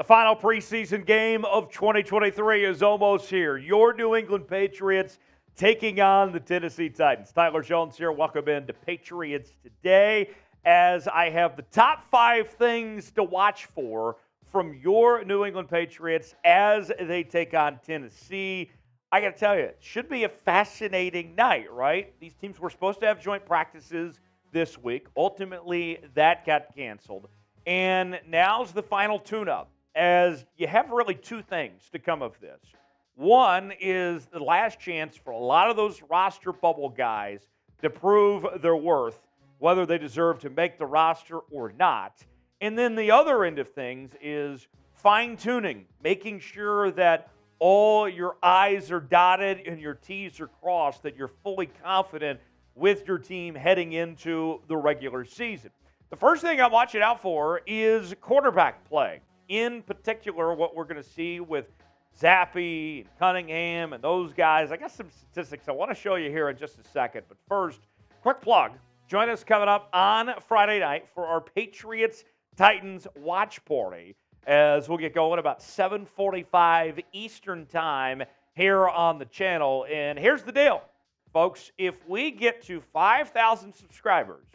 final preseason game of 2023 is almost here. Your New England Patriots taking on the Tennessee Titans. Tyler Jones here. Welcome in to Patriots Today, as I have the top 5 things to watch for from your New England Patriots as they take on Tennessee. I got to tell you, it should be a fascinating night, right? These teams were supposed to have joint practices this week. Ultimately, that got canceled. And now's the final tune-up, as you have really 2 things to come of this. One is the last chance for a lot of those roster bubble guys to prove their worth, whether they deserve to make the roster or not. And then the other end of things is fine-tuning, making sure that all your I's are dotted and your T's are crossed, that you're fully confident with your team heading into the regular season. The first thing I'm watching out for is quarterback play. In particular, what we're going to see with Zappe and Cunningham and those guys. I got some statistics I want to show you here in just a second. But first, quick plug. Join us coming up on Friday night for our Patriots-Titans watch party, as we'll get going about 7:45 Eastern Time here on the channel. And here's the deal, folks. If we get to 5,000 subscribers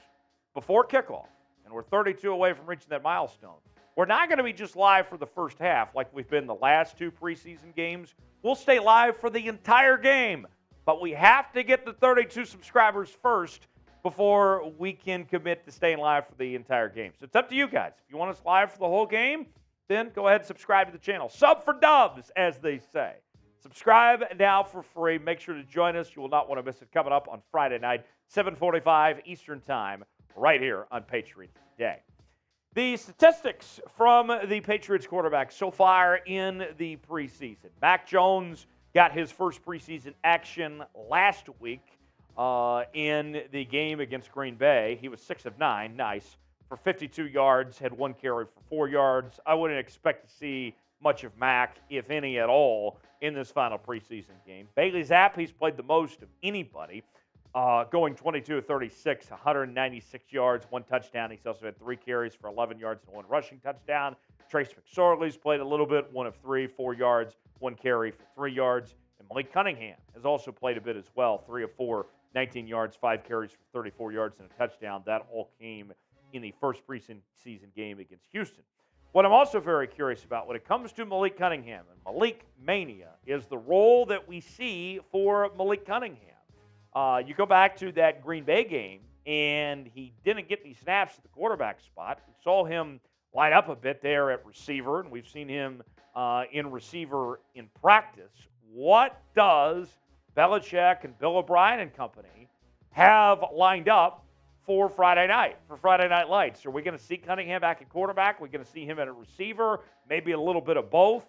before kickoff, and we're 32 away from reaching that milestone, we're not going to be just live for the first half like we've been the last 2 preseason games. We'll stay live for the entire game. But we have to get the 32 subscribers first before we can commit to staying live for the entire game. So it's up to you guys. If you want us live for the whole game, then go ahead and subscribe to the channel. Sub for dubs, as they say. Subscribe now for free. Make sure to join us. You will not want to miss it coming up on Friday night, 7:45 Eastern Time, right here on Patriots Today. The statistics from the Patriots quarterback so far in the preseason. Mac Jones got his first preseason action last week in the game against Green Bay. He was 6 of 9, nice, for 52 yards, had 1 carry for 4 yards. I wouldn't expect to see much of Mac, if any at all, in this final preseason game. Bailey Zappe, he's played the most of anybody. Going 22 of 36, 196 yards, 1 touchdown. He's also had 3 carries for 11 yards and 1 rushing touchdown. Trace McSorley's played a little bit, 1 of 3, 4 yards, 1 carry for 3 yards. And Malik Cunningham has also played a bit as well, 3 of 4, 19 yards, 5 carries for 34 yards and a touchdown. That all came in the first preseason game against Houston. What I'm also very curious about when it comes to Malik Cunningham and Malik Mania is the role that we see for Malik Cunningham. You go back to that Green Bay game, and he didn't get any snaps at the quarterback spot. We saw him light up a bit there at receiver, and we've seen him in receiver in practice. What does Belichick and Bill O'Brien and company have lined up for Friday night Lights? Are we going to see Cunningham back at quarterback? Are we going to see him at a receiver? Maybe a little bit of both.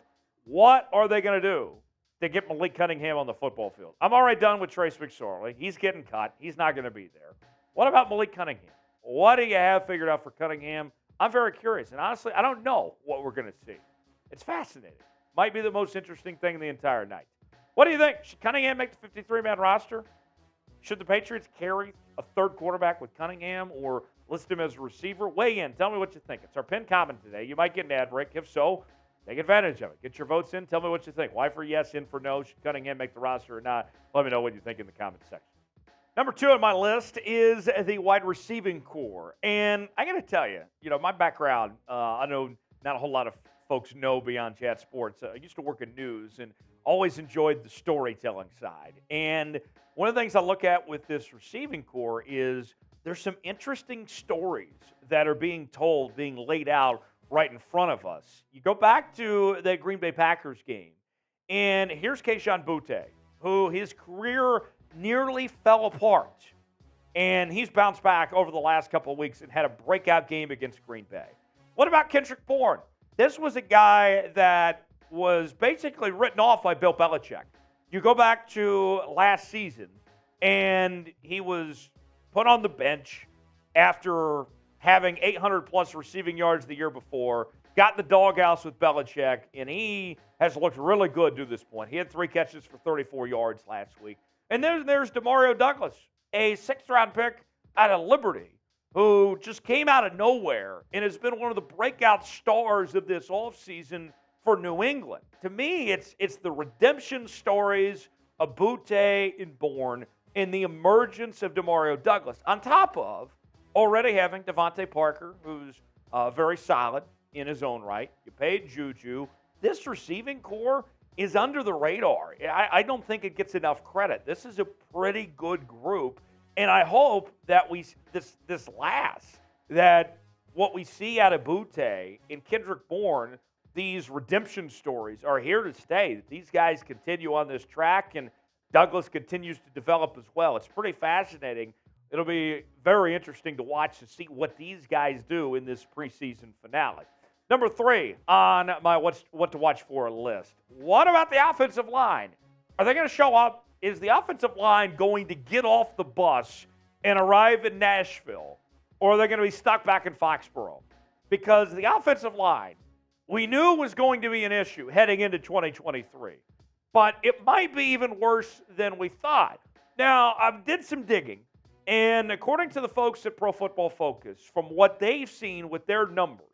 What are they going to do to get Malik Cunningham on the football field? I'm already done with Trace McSorley. He's getting cut. He's not going to be there. What about Malik Cunningham? What do you have figured out for Cunningham? I'm very curious. And honestly, I don't know what we're going to see. It's fascinating. Might be the most interesting thing the entire night. What do you think? Should Cunningham make the 53-man roster? Should the Patriots carry a third quarterback with Cunningham or list him as a receiver? Weigh in. Tell me what you think. It's our pinned comment today. You might get an ad break. If so, take advantage of it. Get your votes in. Tell me what you think. Why for yes, in for no. Should Cunningham make the roster or not? Let me know what you think in the comment section. Number 2 on my list is the wide receiving core. And I got to tell you, my background, I know not a whole lot of folks know beyond Chat Sports. I used to work in news and always enjoyed the storytelling side. And one of the things I look at with this receiving core is there's some interesting stories that are being told, being laid out right in front of us. You go back to that Green Bay Packers game, and here's Kayshon Boutte, who his career nearly fell apart. And he's bounced back over the last couple of weeks and had a breakout game against Green Bay. What about Kendrick Bourne? This was a guy that was basically written off by Bill Belichick. You go back to last season, and he was put on the bench after having 800-plus receiving yards the year before, got in the doghouse with Belichick, and he has looked really good to this point. He had 3 catches for 34 yards last week. And there's Demario Douglas, a 6th-round pick out of Liberty, who just came out of nowhere and has been one of the breakout stars of this offseason for New England. To me, it's the redemption stories of Boutte and Bourne and the emergence of Demario Douglas, on top of already having Devontae Parker, who's very solid in his own right. You paid Juju. This receiving core is under the radar. I don't think it gets enough credit. This is a pretty good group, and I hope that this lasts, that what we see out of Boutte and Kendrick Bourne, these redemption stories, are here to stay, that these guys continue on this track, and Douglas continues to develop as well. It's pretty fascinating. It'll be very interesting to watch to see what these guys do in this preseason finale. Number 3 on my what to watch for list. What about the offensive line? Are they going to show up? Is the offensive line going to get off the bus and arrive in Nashville? Or are they going to be stuck back in Foxborough? Because the offensive line, we knew was going to be an issue heading into 2023. But it might be even worse than we thought. Now, I did some digging. And according to the folks at Pro Football Focus, from what they've seen with their numbers,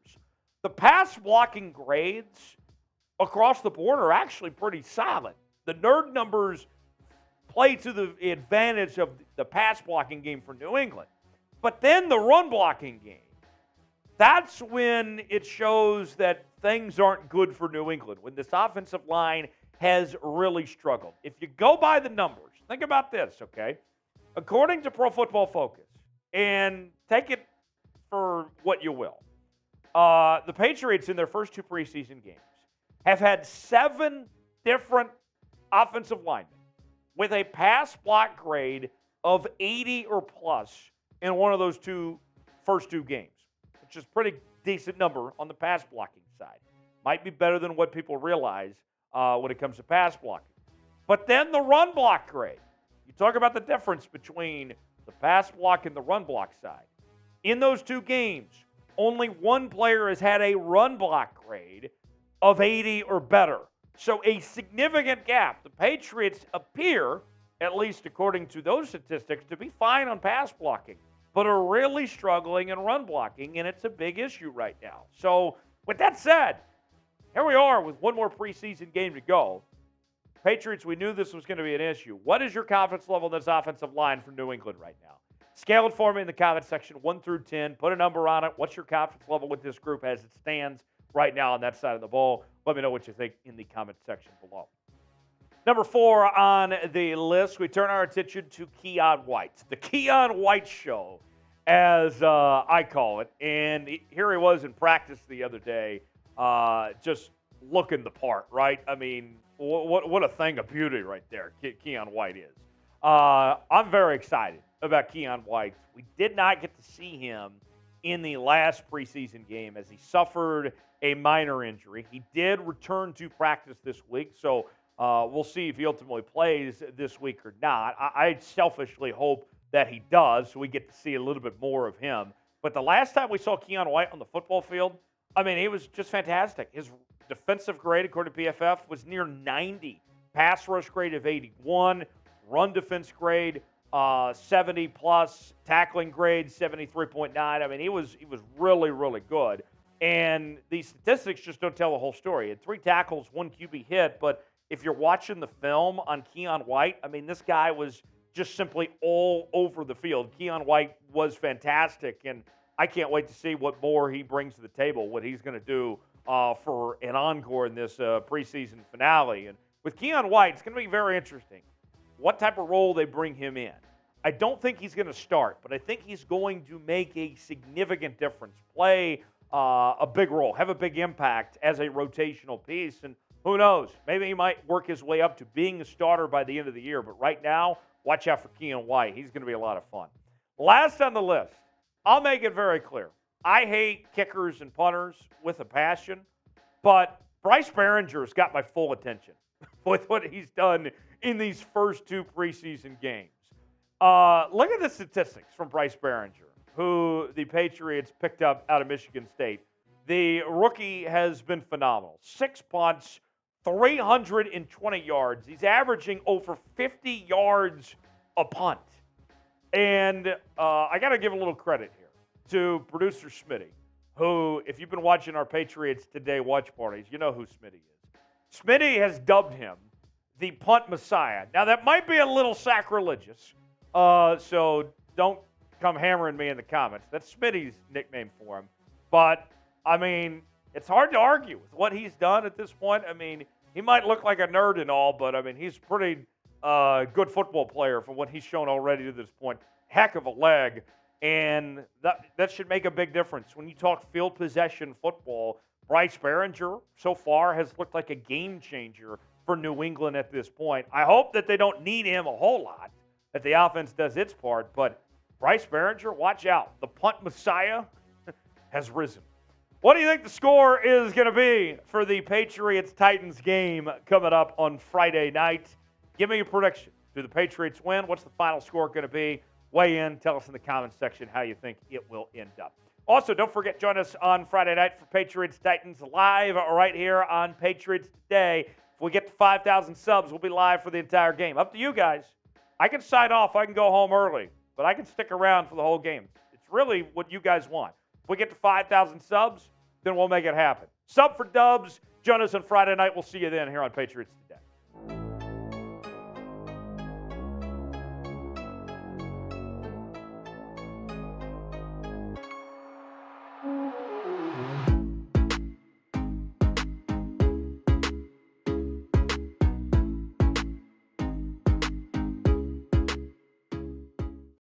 the pass blocking grades across the board are actually pretty solid. The nerd numbers play to the advantage of the pass blocking game for New England. But then the run blocking game, that's when it shows that things aren't good for New England, when this offensive line has really struggled. If you go by the numbers, think about this, okay? According to Pro Football Focus, and take it for what you will, the Patriots in their first 2 preseason games have had 7 different offensive linemen with a pass block grade of 80 or plus in one of those first two games, which is a pretty decent number on the pass blocking side. Might be better than what people realize when it comes to pass blocking. But then the run block grade. You talk about the difference between the pass block and the run block side. In those 2 games, only one player has had a run block grade of 80 or better. So a significant gap. The Patriots appear, at least according to those statistics, to be fine on pass blocking, but are really struggling in run blocking, and it's a big issue right now. So with that said, here we are with one more preseason game to go. Patriots, we knew this was going to be an issue. What is your confidence level in this offensive line for New England right now? Scale it for me in the comment section, 1 through 10. Put a number on it. What's your confidence level with this group as it stands right now on that side of the ball? Let me know what you think in the comment section below. Number 4 on the list, we turn our attention to Keion White. The Keion White show, as I call it. And here he was in practice the other day, just looking the part, right? I mean, what a thing of beauty right there Keion White is. I'm very excited about Keion White. We did not get to see him in the last preseason game as he suffered a minor injury. He did return to practice this week, so we'll see if he ultimately plays this week or not. I selfishly hope that he does, so we get to see a little bit more of him. But the last time we saw Keion White on the football field, I mean, he was just fantastic. His defensive grade, according to PFF, was near 90. Pass rush grade of 81. Run defense grade 70 plus. Tackling grade 73.9. I mean, he was really, really good. And these statistics just don't tell the whole story. He had 3 tackles, 1 QB hit. But if you're watching the film on Keion White, I mean, this guy was just simply all over the field. Keion White was fantastic, and I can't wait to see what more he brings to the table, what he's going to do for an encore in this preseason finale. And with Keion White, it's going to be very interesting what type of role they bring him in. I don't think he's going to start, but I think he's going to make a significant difference, play a big role, have a big impact as a rotational piece. And who knows, maybe he might work his way up to being a starter by the end of the year. But right now, watch out for Keion White. He's going to be a lot of fun. Last on the list, I'll make it very clear. I hate kickers and punters with a passion, but Bryce Behringer's got my full attention with what he's done in these first 2 preseason games. Look at the statistics from Bryce Behringer, who the Patriots picked up out of Michigan State. The rookie has been phenomenal. 6 punts, 320 yards. He's averaging over 50 yards a punt. And I got to give a little credit here. to producer Smitty, who, if you've been watching our Patriots Today watch parties, you know who Smitty is. Smitty has dubbed him the punt messiah. Now, that might be a little sacrilegious, so don't come hammering me in the comments. That's Smitty's nickname for him. But, I mean, it's hard to argue with what he's done at this point. I mean, he might look like a nerd and all, but, I mean, he's a pretty good football player from what he's shown already to this point. Heck of a leg. And that should make a big difference. When you talk field possession football, Bryce Behringer so far has looked like a game changer for New England at this point. I hope that they don't need him a whole lot, that the offense does its part. But Bryce Behringer, watch out. The punt messiah has risen. What do you think the score is going to be for the Patriots-Titans game coming up on Friday night? Give me your prediction. Do the Patriots win? What's the final score going to be? Weigh in. Tell us in the comments section how you think it will end up. Also, don't forget, join us on Friday night for Patriots-Titans live right here on Patriots Today. If we get to 5,000 subs, we'll be live for the entire game. Up to you guys. I can sign off. I can go home early, but I can stick around for the whole game. It's really what you guys want. If we get to 5,000 subs, then we'll make it happen. Sub for dubs. Join us on Friday night. We'll see you then here on Patriots Today.